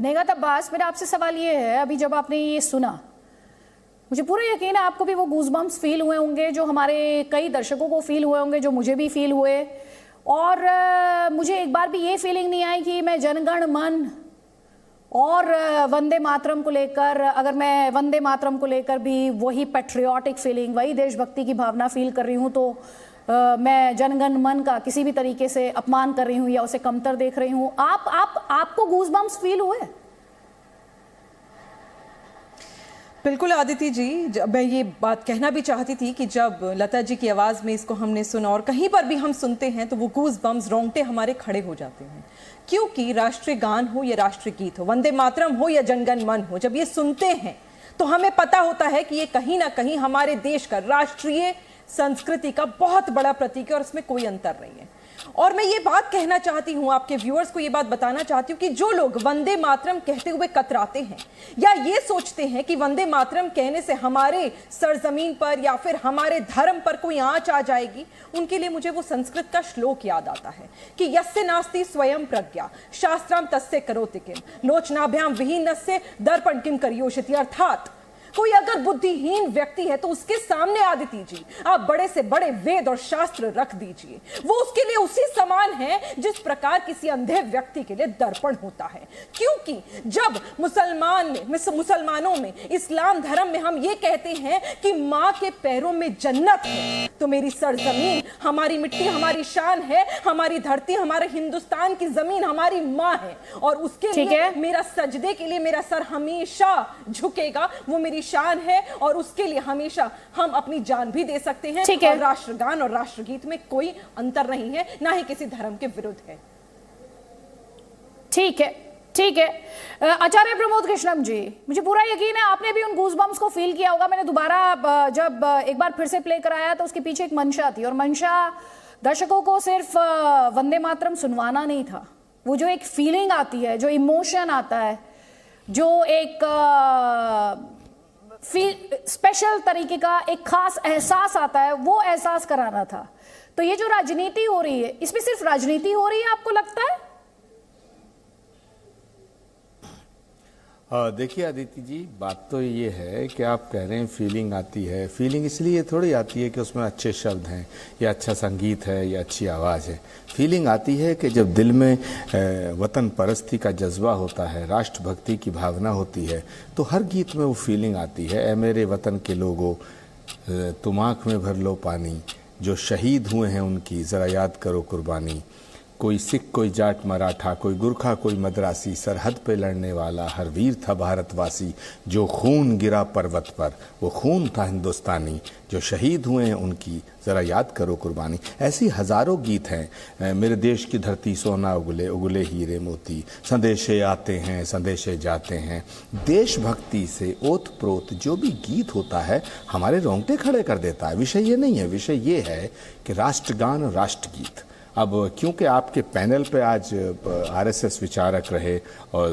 नेगत अब्बास, मेरा आपसे सवाल ये है, अभी जब आपने ये सुना, मुझे पूरा यकीन है आपको भी वो गूज़बम्प्स फील हुए होंगे जो हमारे कई दर्शकों को फील हुए होंगे, जो मुझे भी फील हुए। और मुझे एक बार भी ये फीलिंग नहीं आई कि मैं जनगण मन और वंदे मातरम को लेकर, अगर मैं वंदे मातरम को लेकर भी वही पैट्रियोटिक फीलिंग, वही देशभक्ति की भावना फील कर रही हूँ, तो मैं जनगण मन का किसी भी तरीके से अपमान कर रही हूँ या उसे कमतर देख रही हूँ। आपको गूज़बम्प्स फील हुए? बिल्कुल आदिति जी, मैं ये बात कहना भी चाहती थी कि जब लता जी की आवाज़ में इसको हमने सुना और कहीं पर भी हम सुनते हैं तो वो गूज़बम्प्स, रोंगटे हमारे खड़े हो जाते हैं, क्योंकि राष्ट्रीय गान हो या राष्ट्रीय गीत हो, वंदे मातरम हो या जनगण मन हो, जब ये सुनते हैं तो हमें पता होता है कि ये कहीं ना कहीं हमारे देश का राष्ट्रीय संस्कृति का बहुत बड़ा प्रतीक है और इसमें कोई अंतर नहीं है। और मैं ये बात कहना चाहती हूं, आपके व्यूअर्स को ये बात बताना चाहती हूं कि जो लोग वंदे मातरम कहते हुए कतराते हैं या ये सोचते हैं कि वंदे मातरम कहने से हमारे सरजमीन पर या फिर हमारे धर्म पर कोई आंच आ जाएगी, उनके लिए मुझे वो संस्कृत का श्लोक याद आता है कि यस्य नास्ति स्वयं प्रज्ञा शास्त्रम तस्य करोति किम लोचनाभ्याम विहीनस्य दर्पण किम करियोषति। अर्थात कोई अगर बुद्धिहीन व्यक्ति है तो उसके सामने आदिति जी आप बड़े से बड़े वेद और शास्त्र रख दीजिए, वो उसके लिए उसी समान है जिस प्रकार किसी अंधे व्यक्ति के लिए दर्पण होता है। क्योंकि जब मुसलमानों में, इस्लाम धर्म में हम ये कहते हैं कि माँ के पैरों में जन्नत है, तो मेरी सरजमीन हमारी मिट्टी हमारी शान है, हमारी धरती हमारे हिंदुस्तान की जमीन हमारी माँ है, और उसके लिए मेरा सजदे के लिए मेरा सर हमेशा झुकेगा, वो मेरी शान है और उसके लिए हमेशा हम अपनी जान भी दे सकते हैं। और राष्ट्रगान और राष्ट्रगीत में कोई अंतर नहीं है, ना ही किसी धर्म के विरुद्ध है। ठीक है, ठीक है। आचार्य प्रमोद कृष्णम जी, मुझे पूरा यकीन है आपने भी उन गूज़बम्प्स को फील किया होगा। मैंने दोबारा जब एक बार फिर से प्ले कराया तो उसके पीछे एक मंशा थी, और मंशा दर्शकों को सिर्फ वंदे मातरम सुनवाना नहीं था। वो जो एक फीलिंग आती है, जो इमोशन आता है, जो एक स्पेशल तरीके का एक खास एहसास आता है, वो एहसास कराना था। तो ये जो राजनीति हो रही है, इसमें सिर्फ राजनीति हो रही है आपको लगता है? देखिए आदित्य जी, बात तो ये है कि आप कह रहे हैं फीलिंग आती है। फीलिंग इसलिए थोड़ी आती है कि उसमें अच्छे शब्द हैं या अच्छा संगीत है या अच्छी आवाज़ है। फीलिंग आती है कि जब दिल में वतन परस्ती का जज्बा होता है, राष्ट्रभक्ति की भावना होती है, तो हर गीत में वो फीलिंग आती है। ए मेरे वतन के लोगों, तुम आँख में भर लो पानी, जो शहीद हुए हैं उनकी ज़रा याद करो कुर्बानी। कोई सिख, कोई जाट मराठा, कोई गुरखा, कोई मद्रासी, सरहद पे लड़ने वाला हर वीर था भारतवासी। जो खून गिरा पर्वत पर वो खून था हिंदुस्तानी, जो शहीद हुए हैं उनकी ज़रा याद करो कुर्बानी। ऐसी हज़ारों गीत हैं। मेरे देश की धरती सोना उगले, उगले हीरे मोती, संदेशे आते हैं संदेशे जाते हैं। देशभक्ति से ओत प्रोत जो भी गीत होता है हमारे रोंगटे खड़े कर देता है। विषय ये नहीं है, विषय ये है कि राष्ट्रगान और राष्ट्रगीत। अब क्योंकि आपके पैनल पे आज आरएसएस विचारक रहे और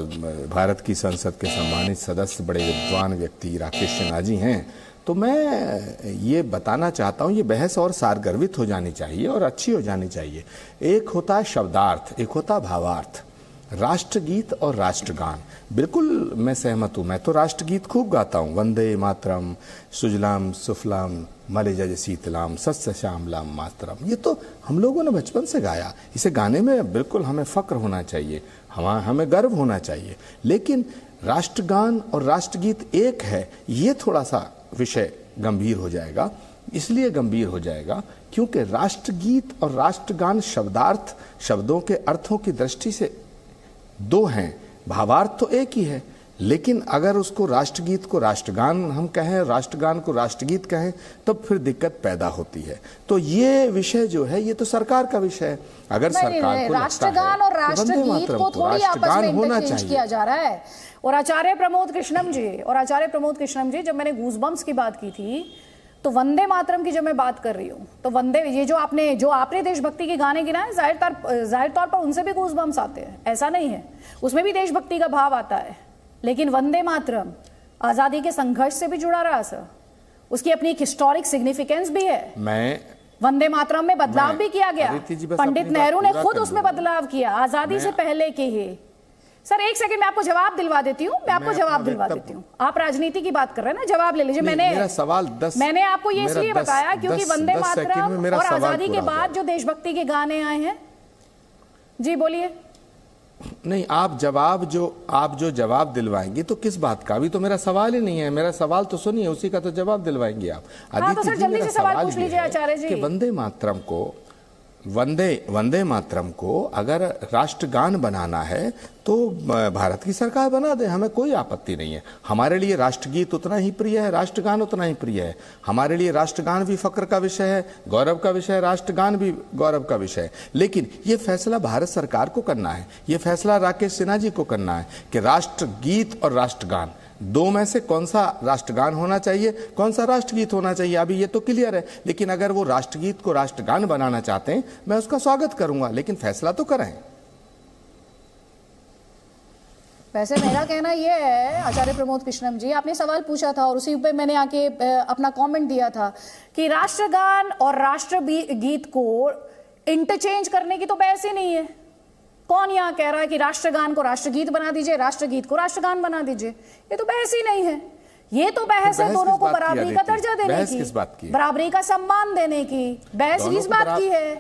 भारत की संसद के सम्मानित सदस्य, बड़े विद्वान व्यक्ति राकेश सिन्हा जी हैं, तो मैं ये बताना चाहता हूँ, ये बहस और सारगर्भित हो जानी चाहिए और अच्छी हो जानी चाहिए। एक होता है शब्दार्थ, एक होता है भावार्थ। राष्ट्रगीत और राष्ट्रगान, बिल्कुल मैं सहमत हूँ। मैं तो राष्ट्रगीत खूब गाता हूँ, वंदे मातरम, सुजलाम सुफलाम मलिजज शीतलाम सस्य श्यामलाम मातरम। ये तो हम लोगों ने बचपन से गाया। इसे गाने में बिल्कुल हमें फक्र होना चाहिए, हमें गर्व होना चाहिए। लेकिन राष्ट्रगान और राष्ट्रगीत एक है, ये थोड़ा सा विषय गंभीर हो जाएगा। इसलिए गंभीर हो जाएगा क्योंकि राष्ट्रगीत और राष्ट्रगान शब्दार्थ, शब्दों के अर्थों की दृष्टि से दो हैं, भावार्थ तो एक ही है। लेकिन अगर उसको राष्ट्रगीत को राष्ट्रगान हम कहें, राष्ट्रगान को राष्ट्रगीत कहें, तब फिर दिक्कत पैदा होती है। तो ये विषय जो है ये तो सरकार का विषय है। अगर सरकार को राष्ट्रगान और राष्ट्रगीत को थोड़ी आपस में इंटरचेंज किया जा रहा है। और आचार्य प्रमोद कृष्णम जी, जब मैंने गूज़बम्प्स की बात की थी तो वंदे मातरम की जब मैं बात कर रही हूँ तो वंदे, ये जो आपने देशभक्ति के गाने गिनाए, जाहिर तौर पर उनसे भी गूज़बम्प्स आते हैं, ऐसा नहीं है, उसमें भी देशभक्ति का भाव आता है। लेकिन वंदे मातरम आजादी के संघर्ष से भी जुड़ा रहा सर, उसकी अपनी एक हिस्टोरिक सिग्निफिकेंस भी है। वंदे मातरम में बदलाव भी किया गया, पंडित नेहरू ने खुद उसमें बदलाव किया आजादी से पहले के ही सर एक सेकंड, मैं आपको जवाब दिलवा देती हूँ, आप राजनीति की बात कर रहे हैं ना, जवाब ले लीजिए। मेरा सवाल मैंने आपको ये इसलिए बताया क्योंकि वंदे मातरम और आजादी के बाद जो देशभक्ति के गाने आए हैं। जी बोलिए। नहीं, आप जो जवाब दिलवाएंगे तो किस बात का? अभी तो मेरा सवाल ही नहीं है, मेरा सवाल तो सुनिए, उसी का तो जवाब दिलवाएंगे आप। हाँ, तो सर जल्दी से सवाल पूछ लीजिए आचार्य जी। कि वंदे मातरम को अगर राष्ट्रगान बनाना है तो भारत की सरकार बना दे, हमें कोई आपत्ति नहीं है। हमारे लिए राष्ट्रगीत उतना ही प्रिय है, राष्ट्रगान उतना ही प्रिय है। हमारे लिए राष्ट्रगान भी फक्र का विषय है, गौरव का विषय है, राष्ट्रगान भी गौरव का विषय है। लेकिन ये फैसला भारत सरकार को करना है, ये फैसला राकेश सिन्हा जी को करना है कि राष्ट्रगीत और राष्ट्रगान दो में से कौन सा राष्ट्रगान होना चाहिए, कौन सा राष्ट्रगीत होना चाहिए। अभी ये तो क्लियर है, लेकिन अगर वो राष्ट्रगीत को राष्ट्रगान बनाना चाहते हैं, मैं उसका स्वागत करूंगा, लेकिन फैसला तो करें। वैसे मेरा कहना यह है आचार्य प्रमोद कृष्णम जी, आपने सवाल पूछा था और उसी पे मैंने आके अपना कमेंट दिया था कि राष्ट्रगान और राष्ट्रगीत को इंटरचेंज करने की तो बहस ही नहीं है। कौन यहाँ कह रहा है कि राष्ट्रगान को राष्ट्रगीत बना दीजिए, राष्ट्रगीत को राष्ट्रगान बना दीजिए? ये तो बहस ही नहीं है। ये तो बहस है दोनों को बराबरी का दर्जा देने की, बराबरी का सम्मान देने की। बहस इस बात की है,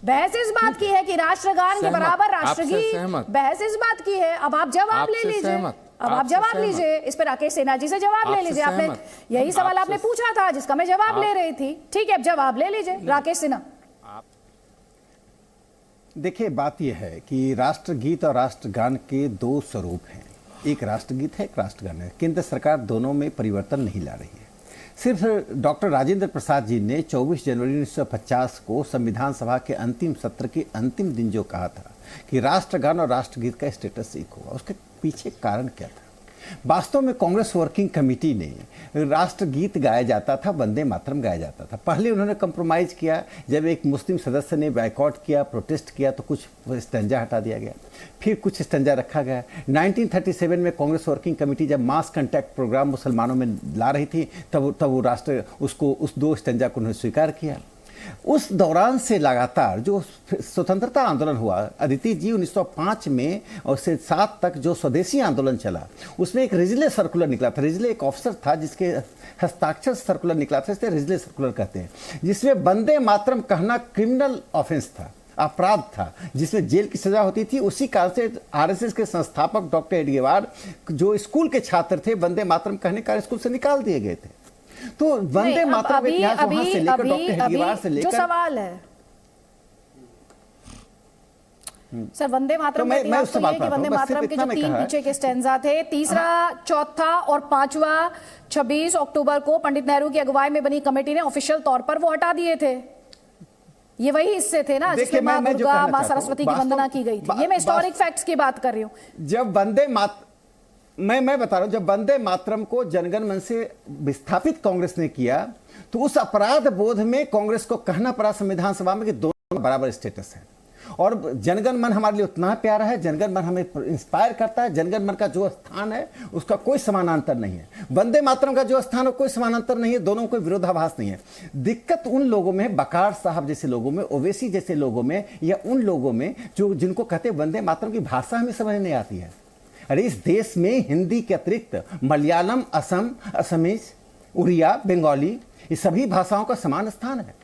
बहस इस बात की है कि राष्ट्रगान के बराबर राष्ट्रगीत, बहस इस बात की है। अब आप जवाब ले लीजिए, अब आप जवाब लीजिए इस पर। राकेश सिन्हा जी से जवाब ले लीजिए। आपने यही सवाल आपने पूछा था जिसका मैं जवाब ले रही थी। ठीक है, अब जवाब ले लीजिए राकेश सिन्हा। देखिए, बात यह है कि राष्ट्रगीत और राष्ट्रगान के दो स्वरूप हैं, एक राष्ट्रगीत है, एक राष्ट्रगान है। केंद्र सरकार दोनों में परिवर्तन नहीं ला रही है। सिर्फ डॉक्टर राजेंद्र प्रसाद जी ने 24 जनवरी 1950 को संविधान सभा के अंतिम सत्र के अंतिम दिन जो कहा था कि राष्ट्रगान और राष्ट्रगीत का स्टेटस एक होगा, उसके पीछे कारण क्या था? वास्तव में कांग्रेस वर्किंग कमेटी ने राष्ट्रगीत गाया जाता था, वंदे मातरम गाया जाता था। पहले उन्होंने कंप्रोमाइज किया, जब एक मुस्लिम सदस्य ने बायकॉट किया, प्रोटेस्ट किया, तो कुछ स्टैंजा हटा दिया गया, फिर कुछ स्टैंजा रखा गया। 1937 में कांग्रेस वर्किंग कमेटी जब मास कंटैक्ट प्रोग्राम मुसलमानों में ला रही थी, तब वो राष्ट्र उसको उस दो स्टैंजा को उन्होंने स्वीकार किया। उस दौरान से लगातार जो स्वतंत्रता आंदोलन हुआ, अदिति जी 1905 में और से 7 तक जो स्वदेशी आंदोलन चला, उसमें एक रिजले सर्कुलर निकला था। रिजले एक ऑफिसर था जिसके हस्ताक्षर सर्कुलर निकला था, इसलिए रिजले सर्कुलर कहते हैं, जिसमें वंदे मातरम कहना क्रिमिनल ऑफेंस था, अपराध था, जिसमें जेल की सजा होती थी। उसी काल से आरएसएस के संस्थापक डॉक्टर एडगेवार, जो स्कूल के छात्र थे, वंदे मातरम कहने का स्कूल से निकाल दिए गए थे। तो वंदे मातरम इतिहास वहां से लेकर डॉक्टर हेडगेवार से लेकर जो सवाल है सर, वंदे मातरम का इतिहास तो ये कि वंदे मातरम के जो 3 पीछे के स्टैंजा थे, तीसरा, चौथा और 5वां 26 अक्टूबर को पंडित नेहरू की अगुवाई में बनी कमेटी ने ऑफिशियल तौर पर वो हटा दिए थे। ये वही हिस्से थे ना जिसमें मां दुर्गा, मां सरस्वती की वंदना की गई थी। ये मैं हिस्टोरिक फैक्ट्स की बात कर रही हूँ। जब वंदे मैं बता रहा हूं, जब वंदे मातरम को जनगण मन से विस्थापित कांग्रेस ने किया, तो उस अपराध बोध में कांग्रेस को कहना पड़ा संविधान सभा में कि दोनों बराबर स्टेटस है। और जनगण मन हमारे लिए उतना प्यारा है, जनगण मन हमें इंस्पायर करता है। जनगण मन का जो स्थान है उसका कोई समानांतर नहीं है, वंदे मातरम का जो स्थान है कोई समानांतर नहीं है, दोनों कोई विरोधाभास नहीं है। दिक्कत उन लोगों में, बकार साहब जैसे लोगों में, ओवैसी जैसे लोगों में, या उन लोगों में जो जिनको कहते हैं वंदे मातरम की भाषा हमें समझ नहीं आती है। अरे इस देश में हिंदी के अतिरिक्त मलयालम, असमीज, उड़िया, बंगाली, ये सभी भाषाओं का समान स्थान है।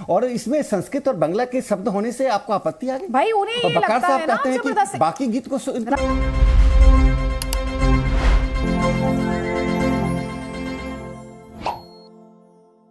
और इसमें संस्कृत और बांग्ला के शब्द होने से आपको आपत्ति आ गई? भाई उन्हें बकार साहब कहते हैं कि बाकी गीत को